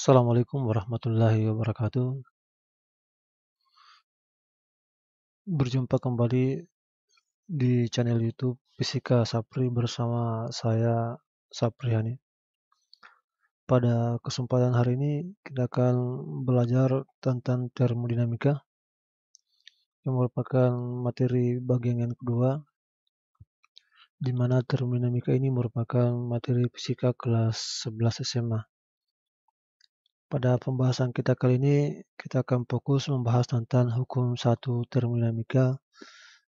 Assalamualaikum warahmatullahi wabarakatuh. Berjumpa kembali di channel YouTube Fisika Sapri bersama saya Sapriani. Pada kesempatan hari ini kita akan belajar tentang termodinamika yang merupakan materi bagian yang kedua, di mana termodinamika ini merupakan materi fisika kelas 11 SMA. Pada pembahasan kita kali ini, kita akan fokus membahas tentang hukum 1 termodinamika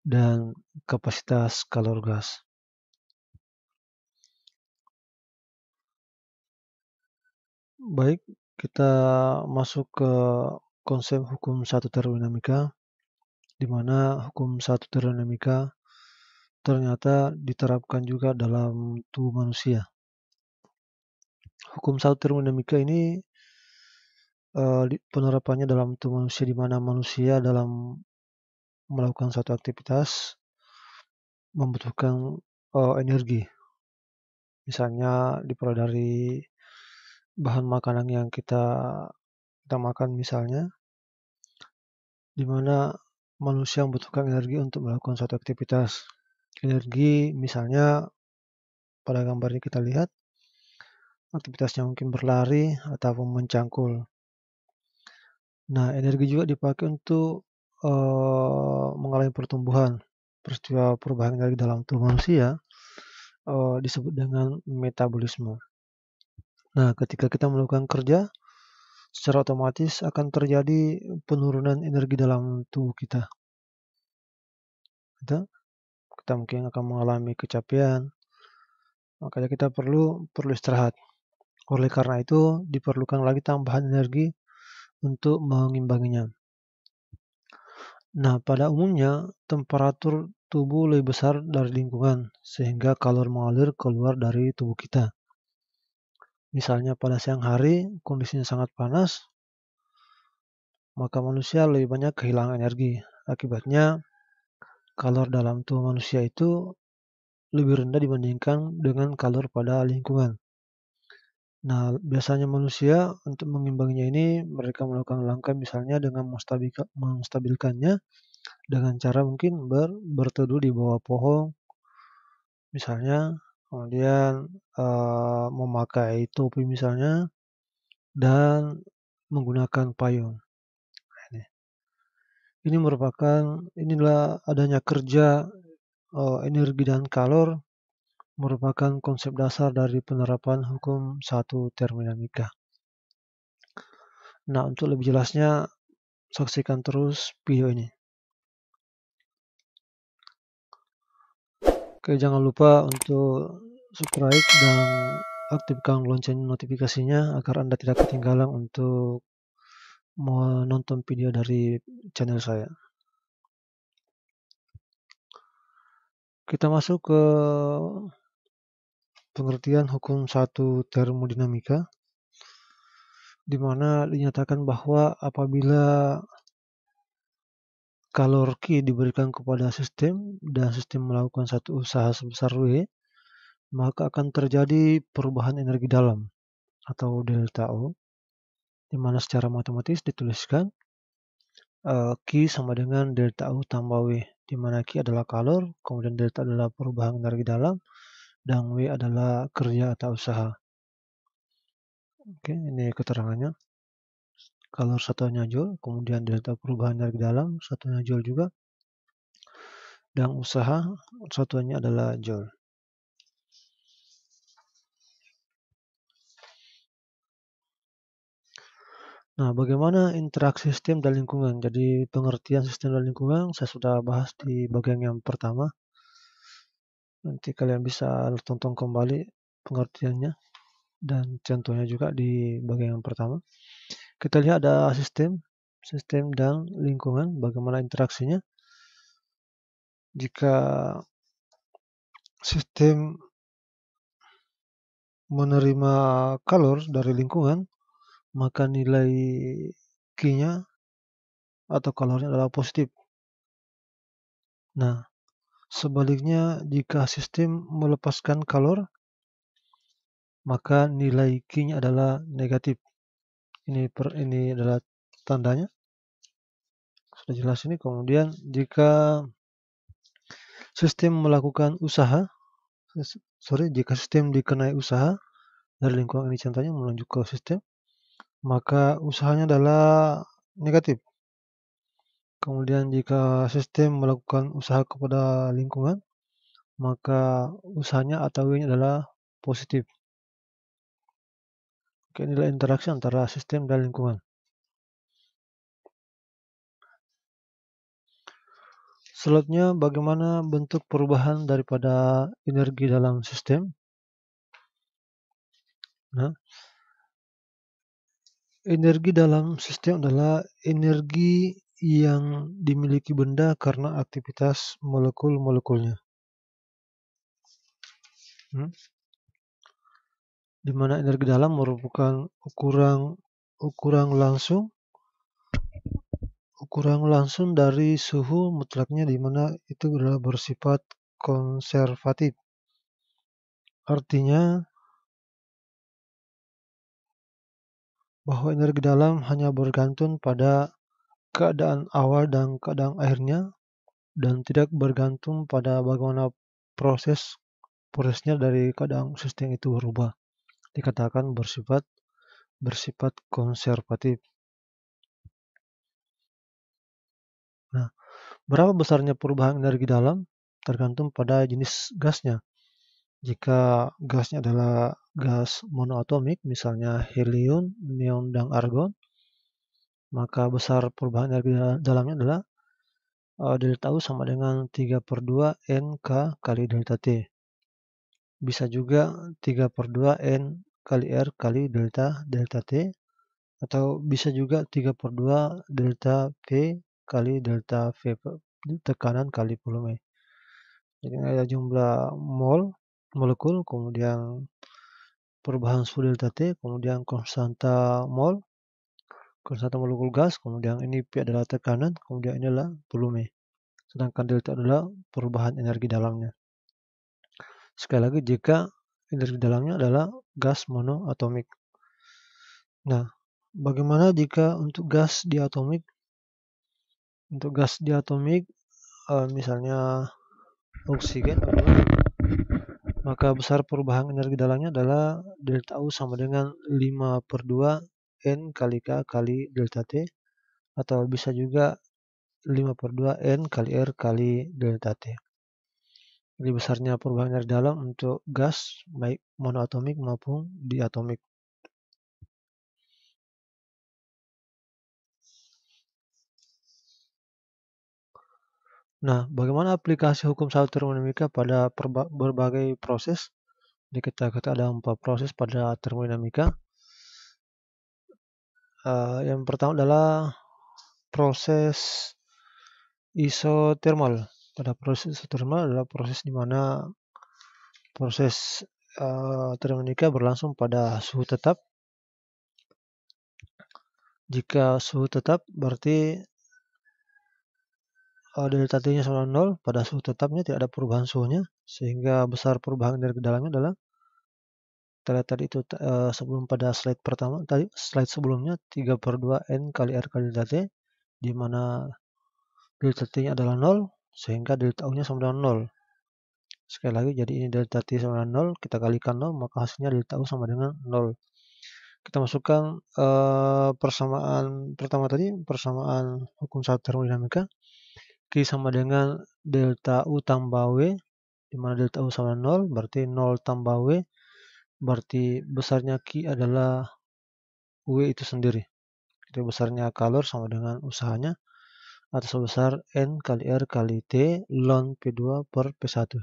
dan kapasitas kalor gas. Baik, kita masuk ke konsep hukum 1 termodinamika, di mana hukum 1 termodinamika ternyata diterapkan juga dalam tubuh manusia. Hukum 1 termodinamika ini penerapannya dalam tubuh manusia, di mana manusia dalam melakukan suatu aktivitas membutuhkan energi. Misalnya diperoleh dari bahan makanan yang kita makan misalnya, di mana manusia membutuhkan energi untuk melakukan suatu aktivitas. Energi misalnya pada gambar ini kita lihat aktivitasnya mungkin berlari ataupun mencangkul. Nah, energi juga dipakai untuk mengalami pertumbuhan. Peristiwa perubahan energi dalam tubuh manusia disebut dengan metabolisme. Nah, ketika kita melakukan kerja, secara otomatis akan terjadi penurunan energi dalam tubuh kita. Kita mungkin akan mengalami kecapean, makanya kita perlu istirahat. Oleh karena itu, diperlukan lagi tambahan energi untuk mengimbanginya. Nah, pada umumnya temperatur tubuh lebih besar dari lingkungan, sehingga kalor mengalir keluar dari tubuh kita. Misalnya pada siang hari, kondisinya sangat panas, maka manusia lebih banyak kehilangan energi. Akibatnya, kalor dalam tubuh manusia itu lebih rendah dibandingkan dengan kalor pada lingkungan. Nah, biasanya manusia untuk mengimbanginya ini mereka melakukan langkah misalnya dengan menstabilkannya dengan cara mungkin berteduh di bawah pohon misalnya, kemudian memakai topi misalnya, dan menggunakan payung. Inilah adanya kerja energi dan kalor merupakan konsep dasar dari penerapan hukum 1 termodinamika. Nah, untuk lebih jelasnya saksikan terus video ini. Oke, jangan lupa untuk subscribe dan aktifkan lonceng notifikasinya agar Anda tidak ketinggalan untuk menonton video dari channel saya. Kita masuk ke pengertian hukum 1 termodinamika, di mana dinyatakan bahwa apabila kalor Q diberikan kepada sistem dan sistem melakukan satu usaha sebesar W, maka akan terjadi perubahan energi dalam atau delta O, di mana secara matematis dituliskan Q sama dengan delta U tambah W, di mana Q adalah kalor, kemudian delta adalah perubahan energi dalam, dan W adalah kerja atau usaha. Oke, ini keterangannya. Kalor satuannya Joule, kemudian delta perubahan energi dalam satunya Joule juga, dan usaha satuannya adalah Joule. Nah, bagaimana interaksi sistem dan lingkungan? Jadi pengertian sistem dan lingkungan saya sudah bahas di bagian yang pertama. Nanti kalian bisa tonton kembali pengertiannya dan contohnya juga di bagian yang pertama. Kita lihat ada sistem dan lingkungan, bagaimana interaksinya. Jika sistem menerima kalor dari lingkungan, maka nilai Q-nya atau kalornya adalah positif. Nah, sebaliknya jika sistem melepaskan kalor, maka nilai Q-nya adalah negatif. Ini adalah tandanya. Sudah jelas ini. Kemudian jika sistem melakukan usaha, jika sistem dikenai usaha dari lingkungan ini contohnya menuju ke sistem, maka usahanya adalah negatif. Kemudian jika sistem melakukan usaha kepada lingkungan, maka usahanya atau W-nya adalah positif. Oke, inilah interaksi antara sistem dan lingkungan. Selanjutnya, bagaimana bentuk perubahan daripada energi dalam sistem? Nah, energi dalam sistem adalah energi yang dimiliki benda karena aktivitas molekul-molekulnya. Di mana energi dalam merupakan ukuran langsung dari suhu mutlaknya, di mana itu adalah bersifat konservatif. Artinya bahwa energi dalam hanya bergantung pada keadaan awal dan keadaan akhirnya, dan tidak bergantung pada bagaimana prosesnya dari keadaan sistem itu berubah. Dikatakan bersifat konservatif. Nah, berapa besarnya perubahan energi dalam tergantung pada jenis gasnya. Jika gasnya adalah gas monoatomik, misalnya helium, neon, dan argon, maka besar perubahan energi dalamnya adalah delta U sama dengan 3/2 NK kali delta T. Bisa juga 3/2 N kali R kali delta T, atau bisa juga 3/2 delta V kali delta V, tekanan kali volume. Jadi ada jumlah molekul, kemudian perubahan suhu delta T, kemudian konstanta molekul gas, kemudian ini P adalah tekanan, kemudian ini adalah volume. Sedangkan delta adalah perubahan energi dalamnya. Sekali lagi, jika energi dalamnya adalah gas monoatomik. Nah, bagaimana jika untuk gas diatomik? Untuk gas diatomik, misalnya oksigen, maka besar perubahan energi dalamnya adalah delta U sama dengan 5/2 N kali K kali delta T, atau bisa juga 5/2 N kali R kali delta T. Jadi besarnya perubahan energi dalam untuk gas baik monoatomik maupun diatomik. Nah, bagaimana aplikasi hukum satu termodinamika pada berbagai proses? Jadi kita ada 4 proses pada termodinamika. Yang pertama adalah proses isotermal. Pada proses isotermal adalah proses di mana proses termodinamika berlangsung pada suhu tetap. Jika suhu tetap berarti delta T-nya sama 0, pada suhu tetapnya tidak ada perubahan suhunya, sehingga besar perubahan energi dalamnya adalah tadi itu sebelum pada slide pertama, slide sebelumnya 3/2 N kali R kali delta T, di mana delta T-nya adalah 0, sehingga delta U-nya sama dengan 0. Sekali lagi, jadi ini delta T sama dengan 0, kita kalikan 0, maka hasilnya delta U sama dengan 0. Kita masukkan persamaan pertama tadi, persamaan hukum satu termodinamika. Q sama dengan delta U tambah W, di mana delta U sama 0, berarti 0 tambah W, berarti besarnya Q adalah W itu sendiri. Jadi besarnya kalor sama dengan usahanya, atau sebesar N kali R kali T ln P2 per P1.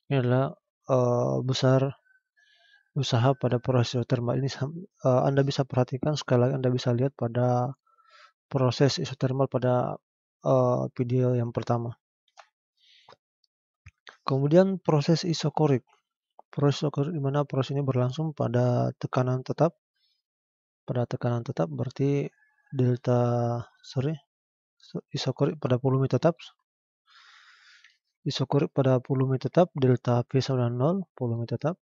Ini adalah besar usaha pada proses isotermal ini. Anda bisa perhatikan, sekali lagi Anda bisa lihat pada proses isotermal pada video yang pertama. Kemudian proses isokorik. Proses isokorik di mana proses ini berlangsung pada tekanan tetap. Pada tekanan tetap berarti isokorik pada volume tetap. Isokorik pada volume tetap, delta V sama dengan 0, volume tetap.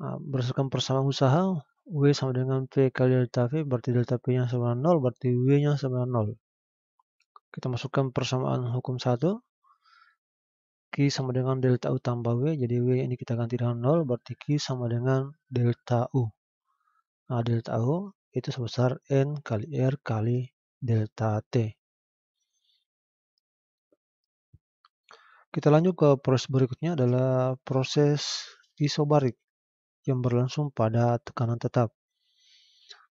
Berdasarkan persamaan usaha, W sama dengan P kali delta V, berarti delta P-nya sama dengan 0, berarti W-nya sama dengan 0. Kita masukkan persamaan hukum 1. Q sama dengan delta U tambah W, jadi W ini kita ganti dengan 0, berarti Q sama dengan delta U. Nah, delta U itu sebesar N kali R kali delta T. Kita lanjut ke proses berikutnya adalah proses isobarik yang berlangsung pada tekanan tetap.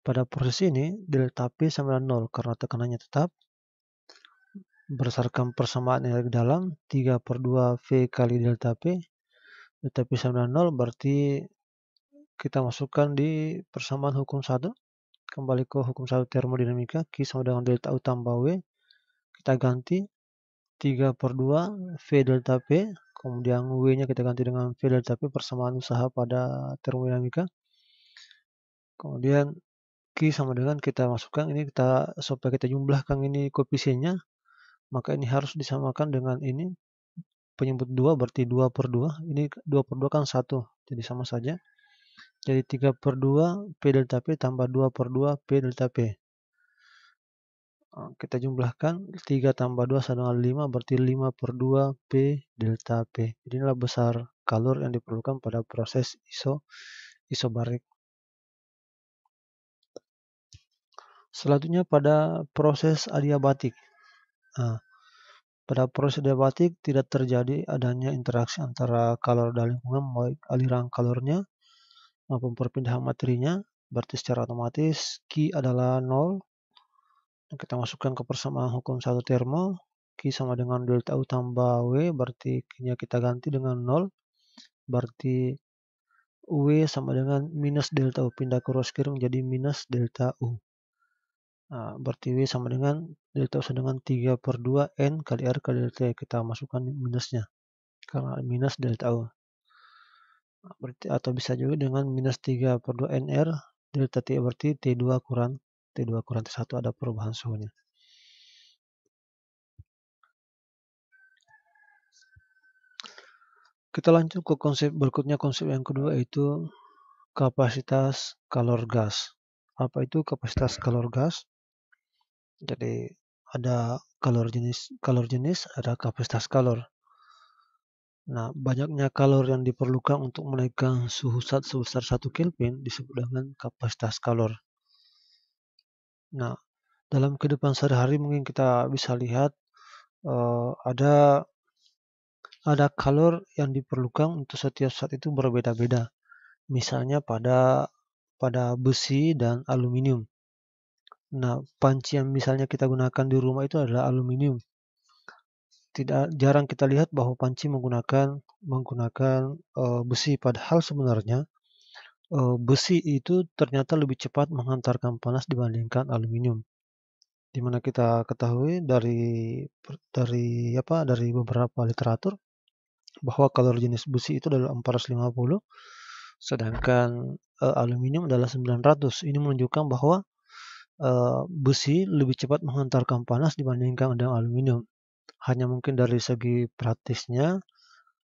Pada proses ini, delta P sama dengan 0 karena tekanannya tetap. Berdasarkan persamaan energi dalam, 3/2 V kali delta P. Delta P sama dengan 0, berarti kita masukkan di persamaan hukum 1. Kembali ke hukum 1 termodinamika, Q sama dengan delta U tambah W. Kita ganti 3/2 V delta P, kemudian W-nya kita ganti dengan V delta P, persamaan usaha pada termodinamika. Kemudian Q sama dengan kita masukkan ini, supaya kita jumlahkan ini koefisiennya, maka ini harus disamakan dengan ini penyebut 2, berarti 2/2. Ini 2/2 kan 1, jadi sama saja. Jadi 3/2 P delta P tambah 2/2 P delta P. Kita jumlahkan 3 tambah 2 sama dengan 5, berarti 5/2 P delta P. Jadi inilah besar kalor yang diperlukan pada proses isobarik. Selanjutnya pada proses adiabatik. Pada proses adiabatik tidak terjadi adanya interaksi antara kalor dan lingkungan, baik aliran kalornya maupun perpindahan materinya, berarti secara otomatis Q adalah 0. Kita masukkan ke persamaan hukum 1 termo, Q sama dengan delta U tambah W, berarti Q-nya kita ganti dengan 0, berarti W sama dengan minus delta U, pindah ke ruas kiri menjadi minus delta U. Nah, berarti W sama dengan delta U sama dengan 3/2 N kali R kali delta T. Kita masukkan minusnya karena minus delta U. Nah, berarti, atau bisa juga dengan minus 3/2 NR delta T, berarti T2 kurang T1 ada perubahan suhunya. Kita lanjut ke konsep berikutnya, konsep yang kedua yaitu kapasitas kalor gas. Apa itu kapasitas kalor gas? Jadi ada kalor jenis, ada kapasitas kalor. Nah, banyaknya kalor yang diperlukan untuk menaikkan suhu zat sebesar 1 Kelvin disebut dengan kapasitas kalor. Nah, dalam kehidupan sehari-hari mungkin kita bisa lihat ada kalor yang diperlukan untuk setiap zat itu berbeda-beda. Misalnya pada besi dan aluminium. Nah, panci yang misalnya kita gunakan di rumah itu adalah aluminium. Jarang kita lihat bahwa panci menggunakan besi, padahal sebenarnya besi itu ternyata lebih cepat menghantarkan panas dibandingkan aluminium. Dimana kita ketahui dari beberapa literatur bahwa kalor jenis besi itu adalah 450, sedangkan aluminium adalah 900. Ini menunjukkan bahwa besi lebih cepat menghantarkan panas dibandingkan dengan aluminium. Hanya mungkin dari segi praktisnya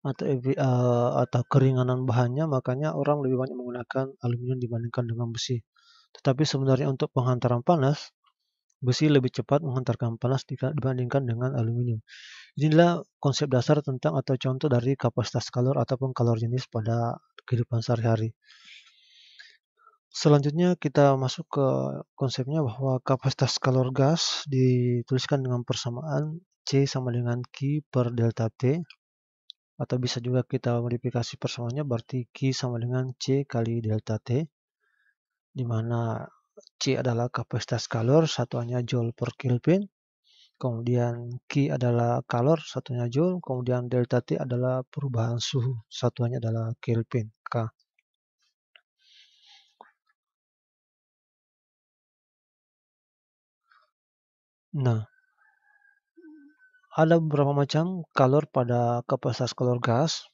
atau keringanan bahannya, makanya orang lebih banyak menggunakan aluminium dibandingkan dengan besi. Tetapi sebenarnya untuk penghantaran panas, besi lebih cepat menghantarkan panas dibandingkan dengan aluminium. Inilah konsep dasar tentang atau contoh dari kapasitas kalor ataupun kalor jenis pada kehidupan sehari-hari. Selanjutnya kita masuk ke konsepnya bahwa kapasitas kalor gas dituliskan dengan persamaan C sama dengan Q per delta T, atau bisa juga kita modifikasi persamaannya, berarti Q sama dengan C kali delta T, di mana C adalah kapasitas kalor, satuannya Joule per Kelvin, kemudian Q adalah kalor, satunya Joule, kemudian delta T adalah perubahan suhu, satuannya adalah Kelvin, K. Nah, ada beberapa macam kalor pada kapasitas kalor gas.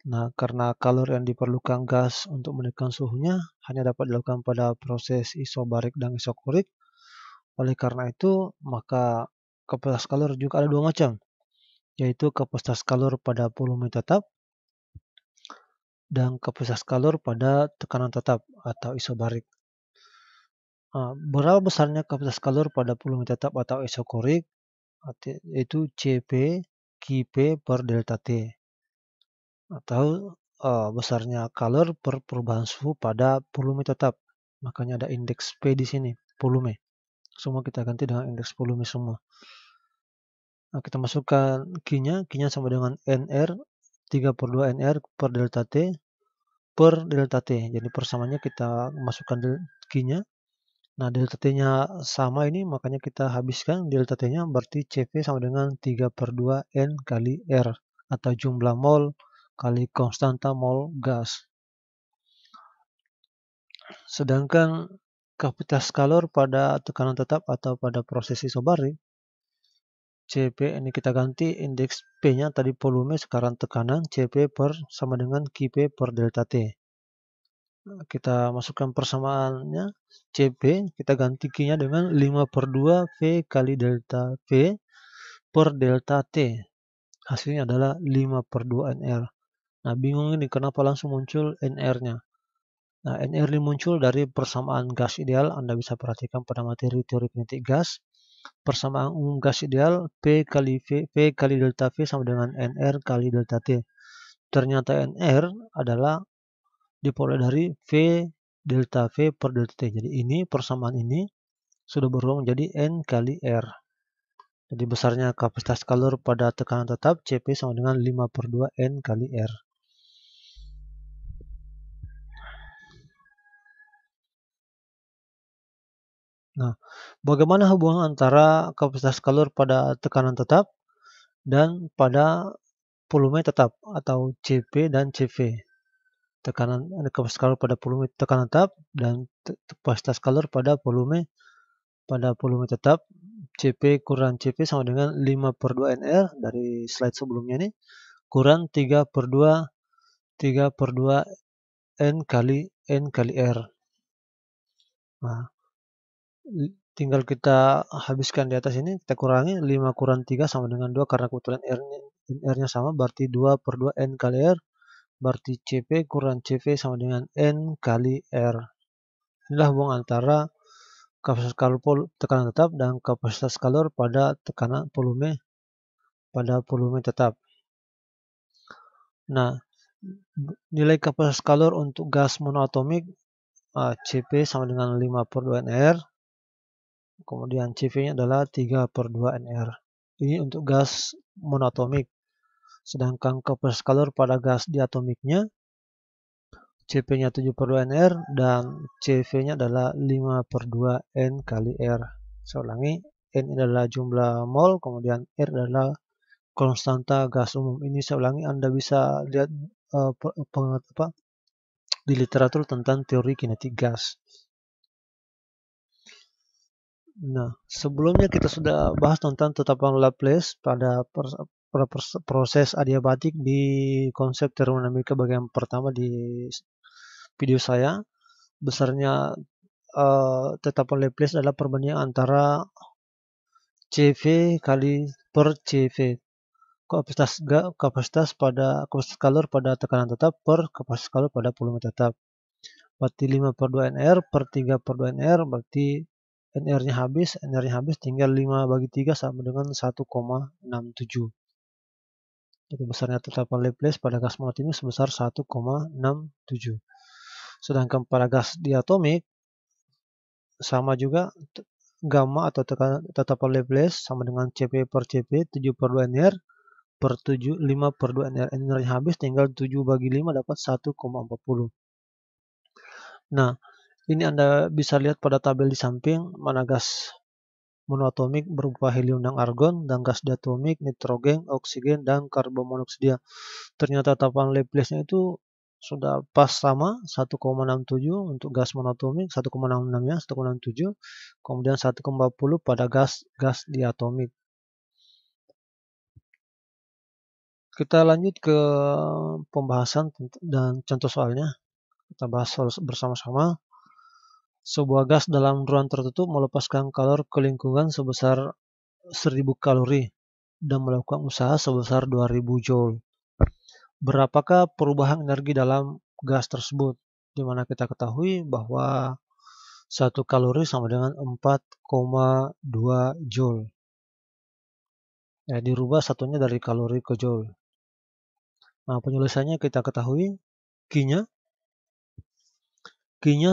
Nah, karena kalor yang diperlukan gas untuk menaikkan suhunya hanya dapat dilakukan pada proses isobarik dan isokorik. Oleh karena itu, maka kapasitas kalor juga ada dua macam, yaitu kapasitas kalor pada volume tetap dan kapasitas kalor pada tekanan tetap atau isobarik. Berapa besarnya kapasitas kalor pada volume tetap atau isokorik, yaitu Cp Qp per delta T, atau besarnya kalor per perubahan suhu pada volume tetap. Makanya ada indeks P di sini, volume. Semua kita ganti dengan indeks volume semua. Kita masukkan Q-nya sama dengan NR 3/2 NR per delta T per delta T. Jadi persamaannya kita masukkan Q-nya. Nah, delta T-nya sama ini, makanya kita habiskan delta T-nya, berarti Cv sama dengan 3/2 N kali R, atau jumlah mol kali konstanta mol gas. Sedangkan kapasitas kalor pada tekanan tetap atau pada proses isobarik, Cp ini kita ganti indeks P-nya, tadi volume, sekarang tekanan, Cp per sama dengan Qp per delta T. Kita masukkan persamaannya, Cp, kita ganti Q-nya dengan 5/2 V kali delta V per delta T. Hasilnya adalah 5/2 NR. Nah, bingung ini kenapa langsung muncul NR-nya. Nah, NR ini muncul dari persamaan gas ideal. Anda bisa perhatikan pada materi teori kinetik gas. Persamaan umum gas ideal P kali delta V sama dengan NR kali delta T. Ternyata NR adalah diperoleh dari V delta V per delta T. Jadi ini persamaan ini sudah berubah menjadi N kali R. Jadi besarnya kapasitas kalor pada tekanan tetap Cp sama dengan 5/2 N kali R. Nah, bagaimana hubungan antara kapasitas kalor pada tekanan tetap dan pada volume tetap atau Cp dan Cv? Kapasitas kalor pada volume tekanan tetap dan kapasitas kalor pada volume tetap, Cp kurang Cv sama dengan 5/2 NR dari slide sebelumnya ini, kurang 3/2 N kali R. Nah, tinggal kita habiskan di atas ini, kita kurangi 5 kurang 3 sama dengan 2, karena kebetulan R-nya sama, berarti 2/2 N kali R, berarti Cp kurang Cv sama dengan N kali R. Inilah hubungan antara kapasitas kalor tekanan tetap dan kapasitas kalor pada tekanan volume tetap. Nah, nilai kapasitas kalor untuk gas monoatomik, Cp sama dengan 5/2 NR, kemudian Cv-nya adalah 3/2 NR. Ini untuk gas monoatomik. Sedangkan kapasitas kalor pada gas diatomiknya, Cp-nya 7/2 NR dan Cv-nya adalah 5/2 N kali R. Saya ulangi, N adalah jumlah mol, kemudian R adalah konstanta gas umum. Ini saya ulangi, Anda bisa lihat di literatur tentang teori kinetik gas. Nah, sebelumnya kita sudah bahas tentang tetapan Laplace pada proses adiabatik di konsep termodinamika bagian pertama di video saya. Besarnya tetapan Laplace adalah perbandingan antara Cv kali per Cv. Kapasitas kalor pada tekanan tetap per kapasitas kalor pada volume tetap. Berarti 5/2 NR per 3/2 NR, berarti NR-nya habis, tinggal 5/3 sama dengan 1,67. Jadi besarnya tetapan Laplace pada gas monoatomik sebesar 1,67. Sedangkan pada gas diatomik sama juga, gamma atau tetapan Laplace sama dengan Cp per Cp 7/2 NR per 5/2 NR. NR-nya habis, tinggal 7/5 dapat 1,40. Nah, ini Anda bisa lihat pada tabel di samping, mana gas monoatomik berupa helium dan argon, dan gas diatomik nitrogen, oksigen, dan karbon monoksida. Ternyata tetapan Laplace-nya itu sudah pas sama, 1,67 untuk gas monoatomik, 1,66 ya, 1,67, kemudian 1,40 pada gas diatomik. Kita lanjut ke pembahasan dan contoh soalnya. Kita bahas bersama-sama. Sebuah gas dalam ruang tertutup melepaskan kalor ke lingkungan sebesar 1000 kalori dan melakukan usaha sebesar 2000 joule. Berapakah perubahan energi dalam gas tersebut? Di mana kita ketahui bahwa 1 kalori sama dengan 4,2 joule. Ya, dirubah satunya dari kalori ke joule. Nah, penyelesaiannya kita ketahui Q-nya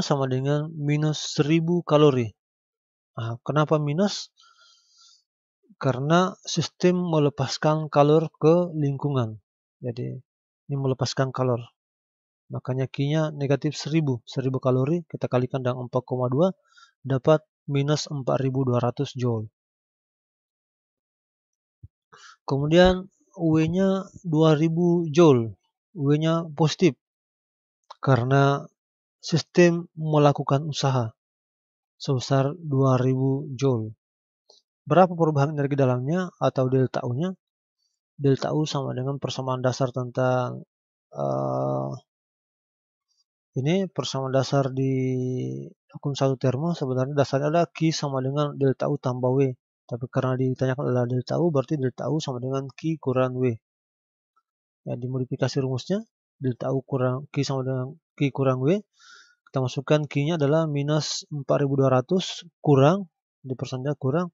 sama dengan minus 1000 kalori. Nah, kenapa minus? Karena sistem melepaskan kalor ke lingkungan. Jadi, ini melepaskan kalor. Makanya Q-nya negatif 1000 kalori, kita kalikan dengan 4,2, dapat minus 4200 joule. Kemudian W-nya 2000 joule. W-nya positif karena sistem melakukan usaha sebesar 2000 joule. Berapa perubahan energi dalamnya atau delta U-nya? Delta U sama dengan persamaan dasar tentang ini persamaan dasar di akun 1 termo. Sebenarnya dasarnya adalah Q sama dengan delta U tambah W. Tapi karena ditanyakan adalah delta U, berarti delta U sama dengan Q kurang W. Ya, dimodifikasi rumusnya, delta U kurang Q sama dengan Q kurang W. Kita masukkan Q-nya adalah minus 4200 kurang, di persennya kurang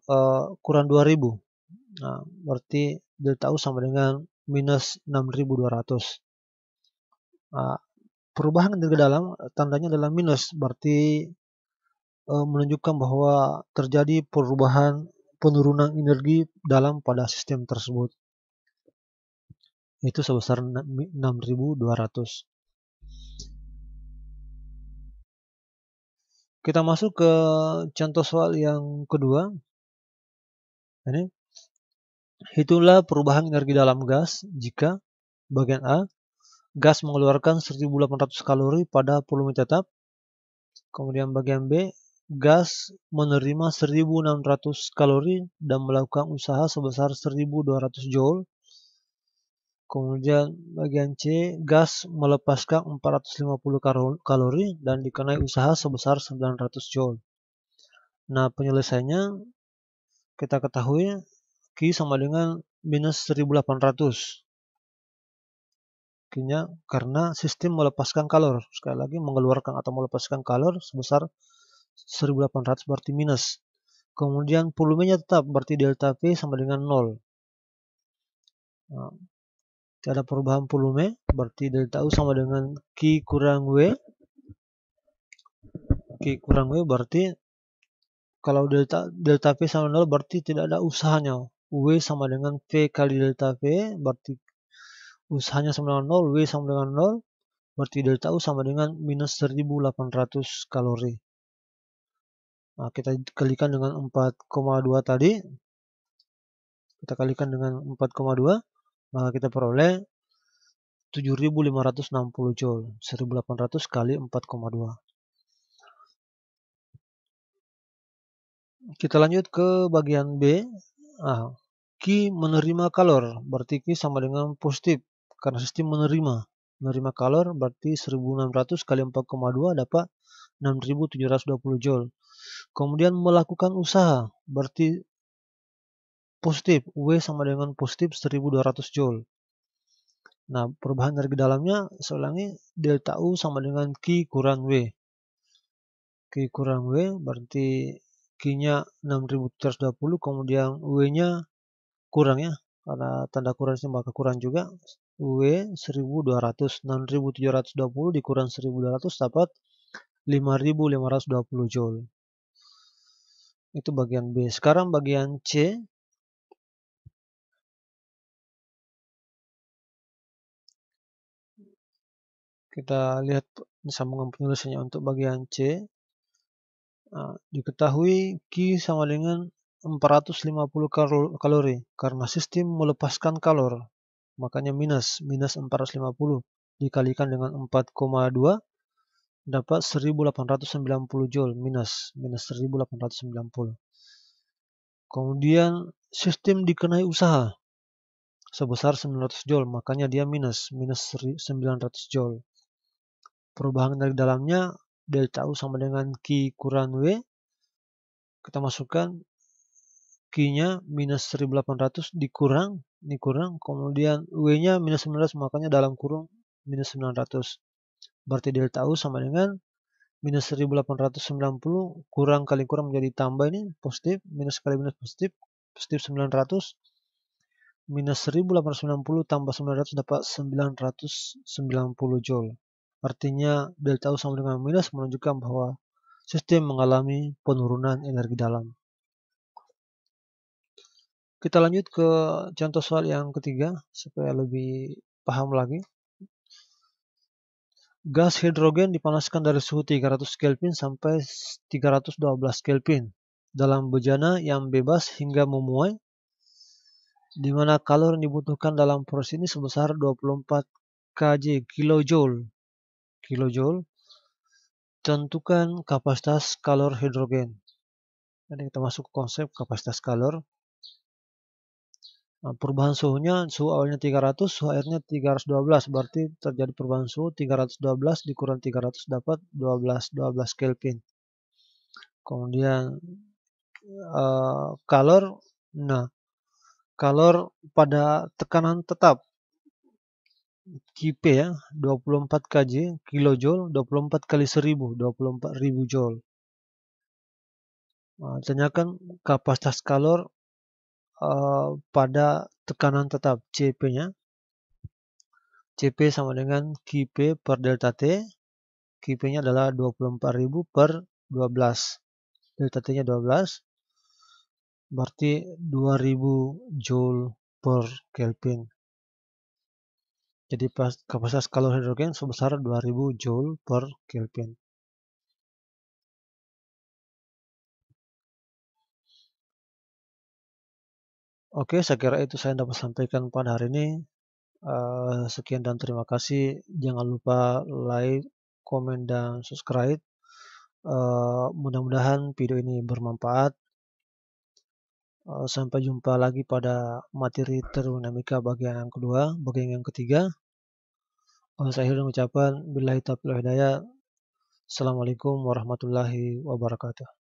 2000. Nah, berarti delta U sama dengan minus 6200. Nah, perubahan energi dalam tandanya adalah minus, berarti menunjukkan bahwa terjadi perubahan penurunan energi dalam pada sistem tersebut. Itu sebesar 6200. Kita masuk ke contoh soal yang kedua. Ini, hitunglah perubahan energi dalam gas jika bagian A, gas mengeluarkan 1800 kalori pada volume tetap. Kemudian bagian B, gas menerima 1600 kalori dan melakukan usaha sebesar 1200 joule. Kemudian bagian C, gas melepaskan 450 kalori dan dikenai usaha sebesar 900 joule. Nah, penyelesaiannya kita ketahui Q sama dengan minus 1800. Q-nya karena sistem melepaskan kalor. Sekali lagi, mengeluarkan atau melepaskan kalor sebesar 1800 berarti minus. Kemudian volumenya tetap, berarti delta P sama dengan 0. Nah, tidak ada perubahan volume, berarti delta U sama dengan Q kurang W. Q kurang W berarti kalau delta P sama 0 berarti tidak ada usahanya. W sama dengan P kali delta P, berarti usahanya sama dengan 0, W sama dengan 0, berarti delta U sama dengan minus 1800 kalori. Nah, kita kalikan dengan 4,2 tadi. Kita kalikan dengan 4,2, maka kita peroleh 7560 joule. 1800 kali 4,2. Kita lanjut ke bagian B. Nah, Q menerima kalor, berarti Q sama dengan positif. Karena sistem menerima kalor, berarti 1600 kali 4,2 dapat 6720 joule. Kemudian melakukan usaha, berarti positif. W sama dengan positif 1200 joule. Nah, perubahan energi dalamnya, saya ulangi, delta U sama dengan Q kurang W. Q kurang W, berarti Q-nya 6720, kemudian W-nya kurang ya, karena tanda kurang maka kurang juga. W 1200, 6720 dikurang 1200 dapat 5520 joule. Itu bagian B. Sekarang bagian C. Kita lihat sambungan penyelesaiannya untuk bagian C. Nah, diketahui Q sama dengan 450 kalori karena sistem melepaskan kalor. Makanya minus 450 dikalikan dengan 4,2 dapat 1890 joule minus 1890. Kemudian sistem dikenai usaha sebesar 900 joule, makanya dia minus 900 joule. Perubahan dari dalamnya delta U sama dengan Q kurang W. Kita masukkan Q-nya minus 1800 dikurang, ini kurang, kemudian W-nya minus 19, makanya dalam kurung minus 900. Berarti delta U sama dengan minus 1890 kurang kali kurang menjadi tambah ini positif, minus kali minus positif, positif 900, minus 1890 tambah 900 dapat 990 Joule. Artinya delta U sama dengan minus menunjukkan bahwa sistem mengalami penurunan energi dalam. Kita lanjut ke contoh soal yang ketiga supaya lebih paham lagi. Gas hidrogen dipanaskan dari suhu 300 Kelvin sampai 312 Kelvin dalam bejana yang bebas hingga memuai, di mana kalor yang dibutuhkan dalam proses ini sebesar 24 kJ kilojoule. Tentukan kapasitas kalor hidrogen. Jadi kita masuk ke konsep kapasitas kalor. Nah, perubahan suhunya, suhu awalnya 300, suhu akhirnya 312, berarti terjadi perubahan suhu 312 dikurang 300 dapat 12 Kelvin. Kemudian kalor, nah kalor pada tekanan tetap Qp ya, 24 kJ kilojoule, 24 kali 1000, 24.000 joule. Nah, tanyakan kapasitas kalor pada tekanan tetap Cp-nya. Cp sama dengan Qp per delta T. Qp-nya adalah 24.000 per 12. Delta T-nya 12. Berarti 2000 Joule per Kelvin. Jadi kapasitas kalor hidrogen sebesar 2000 Joule per Kelvin. Oke, saya kira itu saya dapat sampaikan pada hari ini. Sekian dan terima kasih. Jangan lupa like, komen, dan subscribe. Mudah-mudahan video ini bermanfaat. Sampai jumpa lagi pada materi termodinamika bagian yang kedua, bagian yang ketiga. Saya akhirnya mengucapkan billahi taufiq wal hidayah. Assalamualaikum warahmatullahi wabarakatuh.